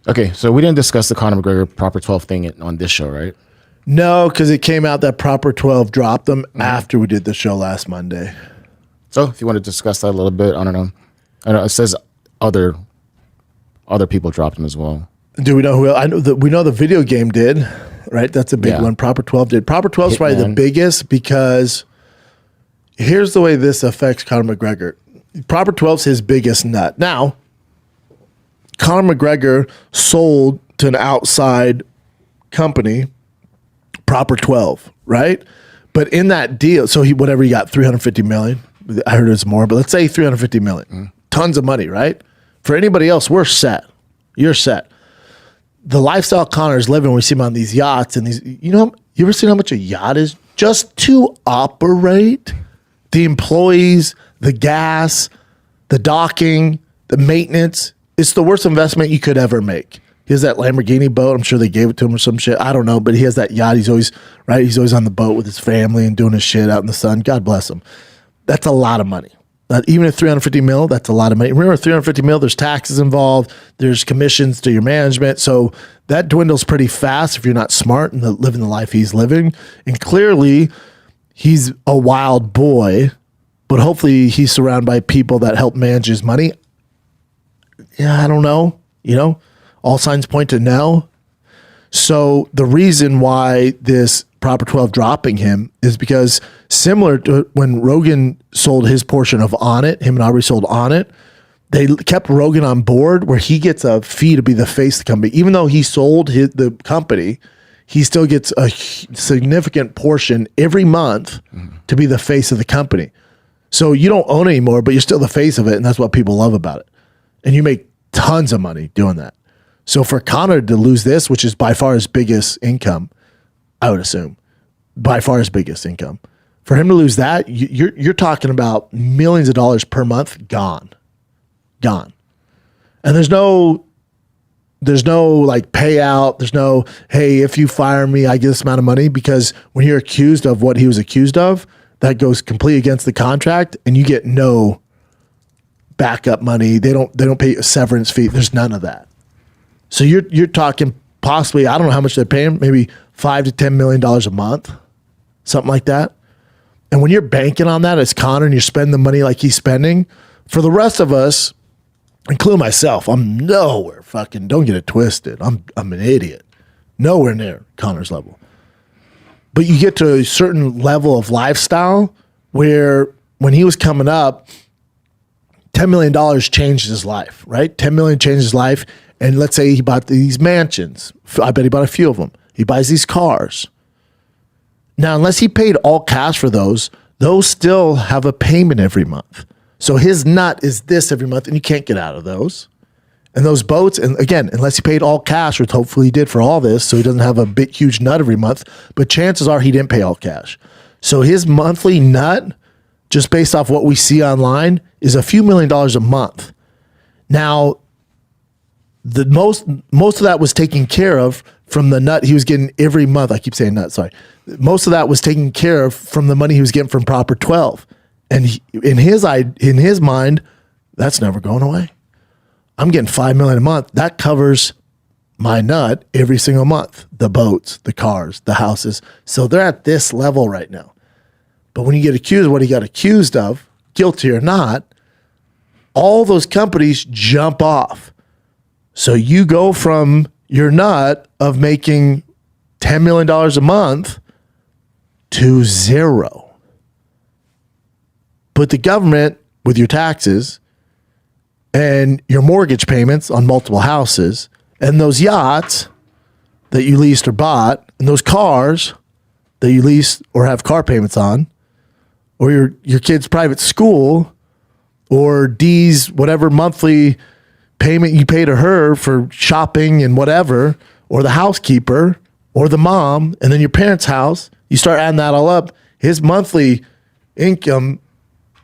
Okay, so we didn't discuss the Conor McGregor Proper 12 thing on this show, right? No, because it came out that Proper 12 dropped them after we did the show last Monday. So if you want to discuss that a little bit, I don't know. I know it says other people dropped them as well. Do we know who? I know that we know the video game did, right? That's a big one. Proper 12 did. Proper 12 is probably the biggest because here's the way this affects Conor McGregor. Proper 12 is his biggest nut. Now, Conor McGregor sold to an outside company Proper 12, right? But in that deal, so he got 350 million. I heard it's more, but let's say 350 million. Tons of money, right? For anybody else, we're set. You're set. The lifestyle Conor's living, we see him on these yachts and these, you ever seen how much a yacht is? Just to operate, the employees, the gas, the docking, the maintenance, it's the worst investment you could ever make. He has that Lamborghini boat. I'm sure they gave it to him or some shit. I don't know, but he has that yacht. He's always on the boat with his family and doing his shit out in the sun. God bless him. That's a lot of money. Even at 350 mil, that's a lot of money. Remember, 350 mil, there's taxes involved. There's commissions to your management. So that dwindles pretty fast if you're not smart and living the life he's living. And clearly, he's a wild boy, but hopefully he's surrounded by people that help manage his money. Yeah, I don't know. All signs point to no. So the reason why this Proper 12 dropping him is because similar to when Rogan sold his portion of Onnit, him and Aubrey sold Onnit, they kept Rogan on board where he gets a fee to be the face of the company. Even though he sold the company, he still gets a significant portion every month to be the face of the company. So you don't own it anymore, but you're still the face of it, and that's what people love about it. And you make tons of money doing that. So for Conor to lose this, which is by far his biggest income, I would assume, by far his biggest income, for him to lose that, you're talking about millions of dollars per month gone. And there's no like payout. There's no, hey, if you fire me, I get this amount of money, because when you're accused of what he was accused of, that goes completely against the contract, and you get no backup money. They don't pay a severance fee. There's none of that. So you're talking possibly, I don't know how much they're paying, maybe $5 to $10 million a month, something like that. And when you're banking on that as Conor and you're spending the money like he's spending, for the rest of us, including myself, I'm nowhere fucking, don't get it twisted. I'm an idiot. Nowhere near Conor's level. But you get to a certain level of lifestyle where when he was coming up, $10 million changed his life, right? $10 million changed his life. And let's say he bought these mansions. I bet he bought a few of them. He buys these cars. Now, unless he paid all cash for those still have a payment every month. So his nut is this every month, and you can't get out of those. And those boats, and again, unless he paid all cash, which hopefully he did for all this, so he doesn't have a big, huge nut every month, but chances are he didn't pay all cash. So his monthly nut, just based off what we see online, is a few $1 million a month. Now, the most of that was taken care of from the nut he was getting every month. I keep saying nut, sorry. Most of that was taken care of from the money he was getting from Proper 12. And in his mind, that's never going away. I'm getting $5 million a month. That covers my nut every single month. The boats, the cars, the houses. So they're at this level right now. But when you get accused of what he got accused of, guilty or not, all those companies jump off. So you go from your nut of making $10 million a month to zero. But the government, with your taxes and your mortgage payments on multiple houses and those yachts that you leased or bought and those cars that you lease or have car payments on, or your kid's private school, or Dee's whatever monthly payment you pay to her for shopping and whatever, or the housekeeper, or the mom, and then your parents' house, you start adding that all up, his monthly income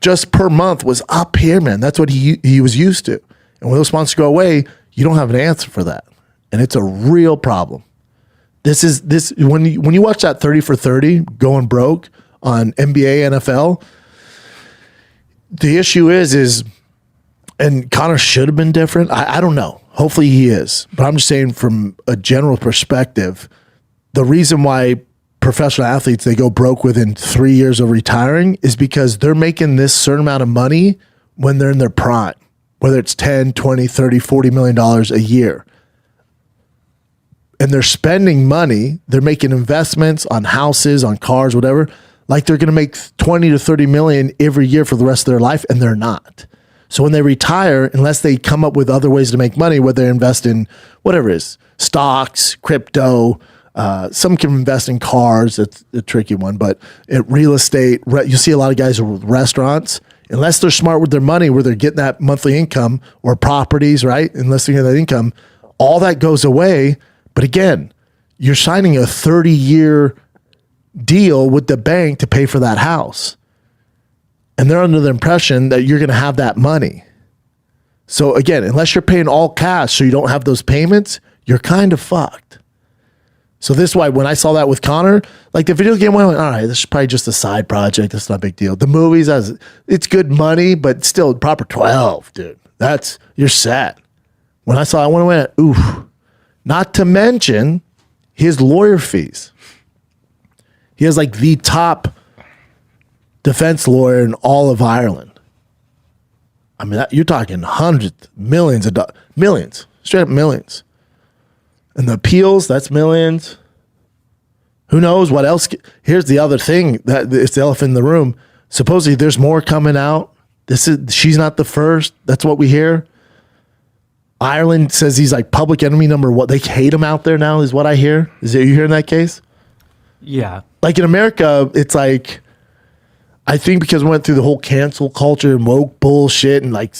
just per month was up here, man. That's what he was used to. And when those sponsors go away, you don't have an answer for that. And it's a real problem. When you watch that 30 for 30 going broke on NBA, NFL, the issue is, and Conor should have been different. I don't know. Hopefully he is. But I'm just saying from a general perspective, the reason why professional athletes, they go broke within 3 years of retiring is because they're making this certain amount of money when they're in their prime, whether it's 10, 20, 30, $40 million a year. And they're spending money, they're making investments on houses, on cars, whatever, like they're going to make 20 to 30 million every year for the rest of their life, and they're not. So when they retire, unless they come up with other ways to make money, whether they invest in whatever it is, stocks, crypto, some can invest in cars, that's a tricky one, but real estate, you see a lot of guys with restaurants, unless they're smart with their money where they're getting that monthly income or properties, right? Unless they're getting that income, all that goes away. But again, you're signing a 30-year deal with the bank to pay for that house. And they're under the impression that you're going to have that money. So again, unless you're paying all cash so you don't have those payments, you're kind of fucked. So this is why when I saw that with Conor, like the video game, I went, all right, this is probably just a side project. That's not a big deal. The movies, it's good money, but still proper 12, dude. You're set. When I saw it, I went, oof. Not to mention his lawyer fees. He has like the top defense lawyer in all of Ireland. I mean, you're talking hundreds, millions of dollars, millions, straight up millions. And the appeals, that's millions. Who knows what else? Here's the other thing that it's the elephant in the room. Supposedly there's more coming out. She's not the first. That's what we hear. Ireland says he's like public enemy number one. They hate him out there now, is what I hear. Are you hearing that case? Yeah. Like in America, it's like, I think because we went through the whole cancel culture and woke bullshit and like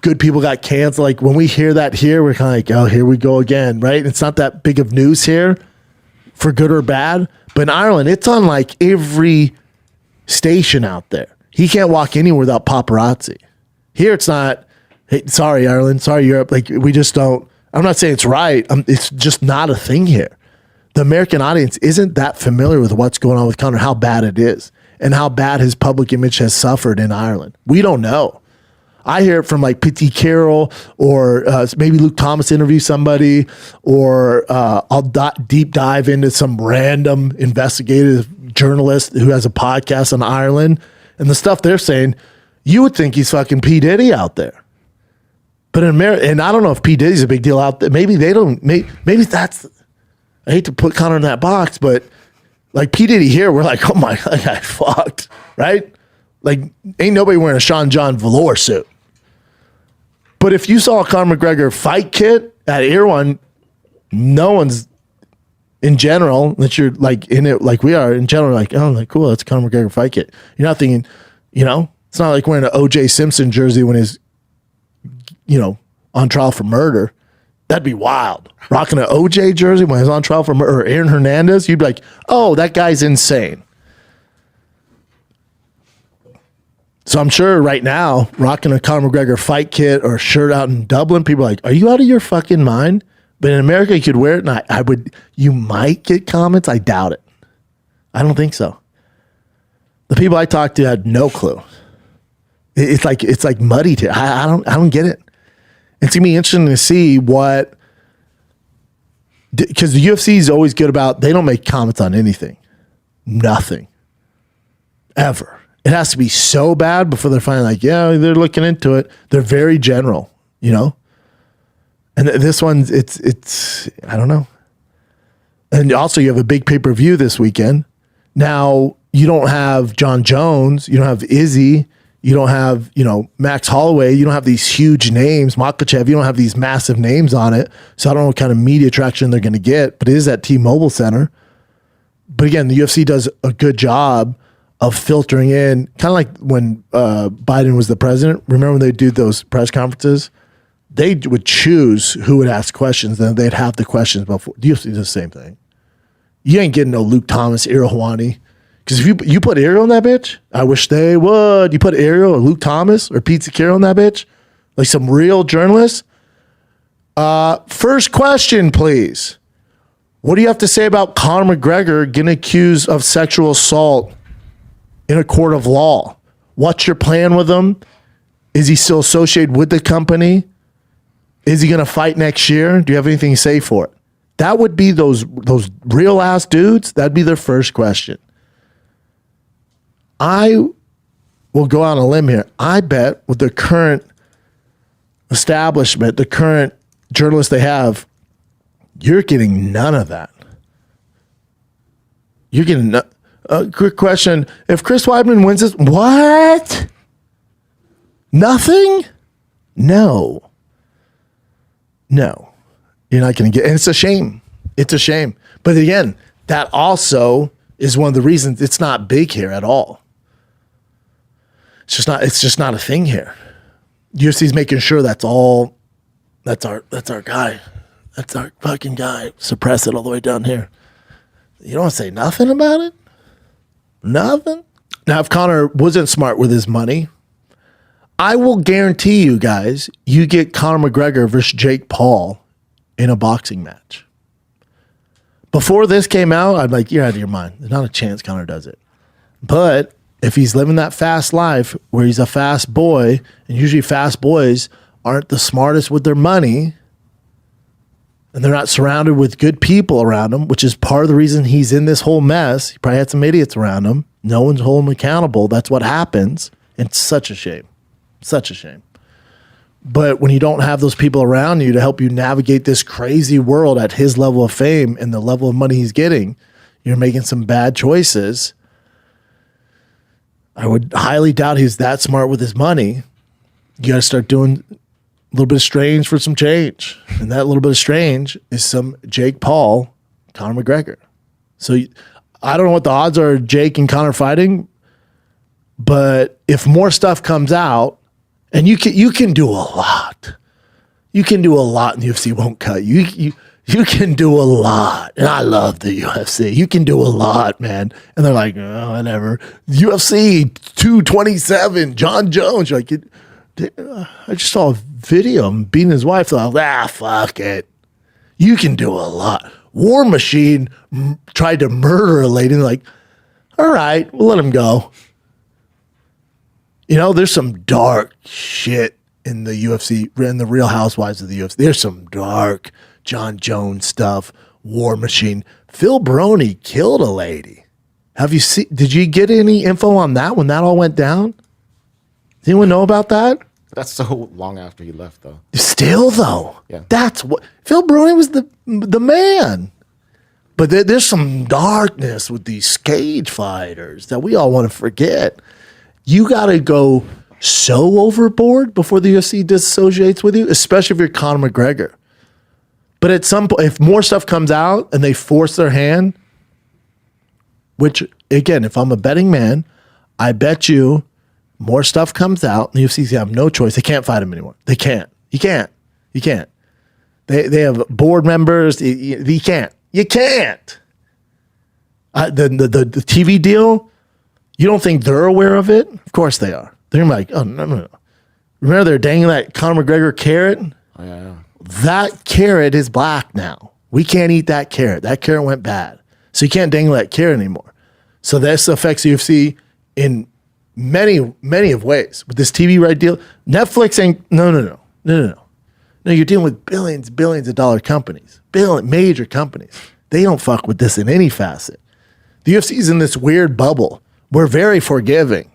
good people got canceled. Like when we hear that here, we're kind of like, oh, here we go again, right? It's not that big of news here for good or bad. But in Ireland, it's on like every station out there. He can't walk anywhere without paparazzi. Here, it's not. Hey, sorry, Ireland. Sorry, Europe. Like, we just don't. I'm not saying it's right. It's just not a thing here. The American audience isn't that familiar with what's going on with Conor, how bad it is, and how bad his public image has suffered in Ireland. We don't know. I hear it from like P.T. Carroll or maybe Luke Thomas interview somebody, or I'll deep dive into some random investigative journalist who has a podcast on Ireland, and the stuff they're saying, you would think he's fucking P. Diddy out there. But in America, and I don't know if P. Diddy's a big deal out there. Maybe they don't. Maybe that's. I hate to put Conor in that box, but like P. Diddy here, we're like, oh my, that guy fucked, right? Like, ain't nobody wearing a Sean John velour suit. But if you saw a Conor McGregor fight kit at Air One, no one's in general, that you're like in it like we are in general, like, oh, like cool, that's a Conor McGregor fight kit. You're not thinking, it's not like wearing an O.J. Simpson jersey when he's on trial for murder. That'd be wild. Rocking an OJ jersey when he's on trial for murder, or Aaron Hernandez, you'd be like, oh, that guy's insane. So I'm sure right now, rocking a Conor McGregor fight kit or a shirt out in Dublin, people are like, are you out of your fucking mind? But in America, you could wear it, and you might get comments. I doubt it. I don't think so. The people I talked to had no clue. It's like muddy to I don't get it. It's gonna be interesting to see what, because the UFC is always good about, they don't make comments on anything, nothing, ever. It has to be so bad before they're finally like, yeah, they're looking into it. They're very general, And this one's it's I don't know. And also, you have a big pay-per-view this weekend. Now you don't have John Jones, you don't have Izzy. You don't have, Max Holloway. You don't have these huge names, Makhachev. You don't have these massive names on it. So I don't know what kind of media traction they're going to get, but it is at T-Mobile Center. But again, the UFC does a good job of filtering in, kind of like when Biden was the president. Remember when they do those press conferences? They would choose who would ask questions, then they'd have the questions before. The UFC does the same thing. You ain't getting no Luke Thomas, Ariel Helwani. Because if you put Ariel on that bitch, I wish they would. You put Ariel or Luke Thomas or Pete Carroll on that bitch, like some real journalists. First question, please. What do you have to say about Conor McGregor getting accused of sexual assault in a court of law? What's your plan with him? Is he still associated with the company? Is he going to fight next year? Do you have anything to say for it? That would be those real ass dudes. That'd be their first question. I will go on a limb here. I bet with the current establishment, the current journalists they have, you're getting none of that. You're getting a quick question. If Chris Weidman wins this, what? Nothing? No. You're not going to get, and it's a shame. It's a shame. But again, that also is one of the reasons it's not big here at all. It's just not a thing here. UFC's making sure that's our guy. That's our fucking guy. Suppress it all the way down here. You don't want to say nothing about it? Nothing? Now, if Conor wasn't smart with his money, I will guarantee you guys, you get Conor McGregor versus Jake Paul in a boxing match. Before this came out, I'd be like, you're out of your mind. There's not a chance Conor does it. But if he's living that fast life where he's a fast boy, and usually fast boys aren't the smartest with their money, and they're not surrounded with good people around him, which is part of the reason he's in this whole mess. He probably had some idiots around him. No one's holding him accountable. That's what happens. And it's such a shame. Such a shame. But when you don't have those people around you to help you navigate this crazy world at his level of fame and the level of money he's getting, you're making some bad choices. I would highly doubt he's that smart with his money. You got to start doing a little bit of strange for some change. And that little bit of strange is some Jake Paul, Conor McGregor. So I don't know what the odds are of Jake and Conor fighting, but if more stuff comes out, and you can do a lot. You can do a lot and the UFC won't cut you. You can do a lot. And I love the UFC. You can do a lot, man. And they're like, oh, whatever. UFC 227, John Jones. You're like, I just saw a video of him beating his wife. So I was like, fuck it. You can do a lot. War Machine tried to murder a lady. And they're like, all right, we'll let him go. You know, there's some dark shit in the UFC, in the Real Housewives of the UFC. There's some dark John Jones stuff, War Machine. Phil Baroni killed a lady. Did you get any info on that when that all went down? Does anyone know about that? That's so long after he left, though. Still, though. Yeah. That's what, Phil Baroni was the man. But there's some darkness with these cage fighters that we all want to forget. You got to go so overboard before the UFC dissociates with you, especially if you're Conor McGregor. But at some point, if more stuff comes out and they force their hand, which, again, if I'm a betting man, I bet you more stuff comes out and the UFC's have no choice. They can't fight him anymore. They can't. You can't. They have board members. You can't. The TV deal, you don't think they're aware of it? Of course they are. They're like, oh, no. Remember they're dangling that Conor McGregor carrot? Oh, yeah. That carrot is black now. We can't eat that carrot. That carrot went bad. So you can't dangle that carrot anymore. So this affects UFC in many, many of ways. With this TV right deal, Netflix ain't, no. No, you're dealing with billions of dollar companies. Major companies. They don't fuck with this in any facet. The UFC's in this weird bubble. We're very forgiving.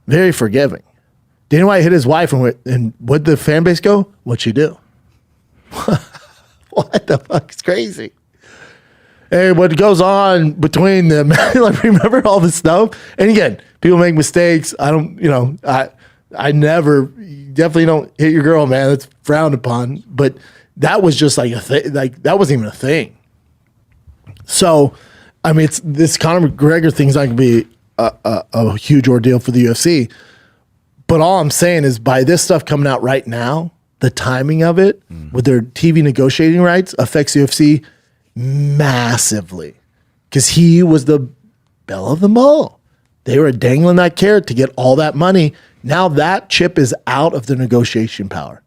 Very forgiving. Dana White hit his wife and what'd the fan base go? What'd she do? What the fuck? It's crazy. Hey, what goes on between them? Like, remember all this stuff? And again, people make mistakes. I never, definitely don't hit your girl, man. That's frowned upon. But that was just like a thing. Like, that wasn't even a thing. So, I mean, this Conor McGregor thing's not going to be a huge ordeal for the UFC. But all I'm saying is by this stuff coming out right now, the timing of it with their TV negotiating rights affects the UFC massively. Because he was the belle of them all. They were dangling that carrot to get all that money. Now that chip is out of the negotiation power.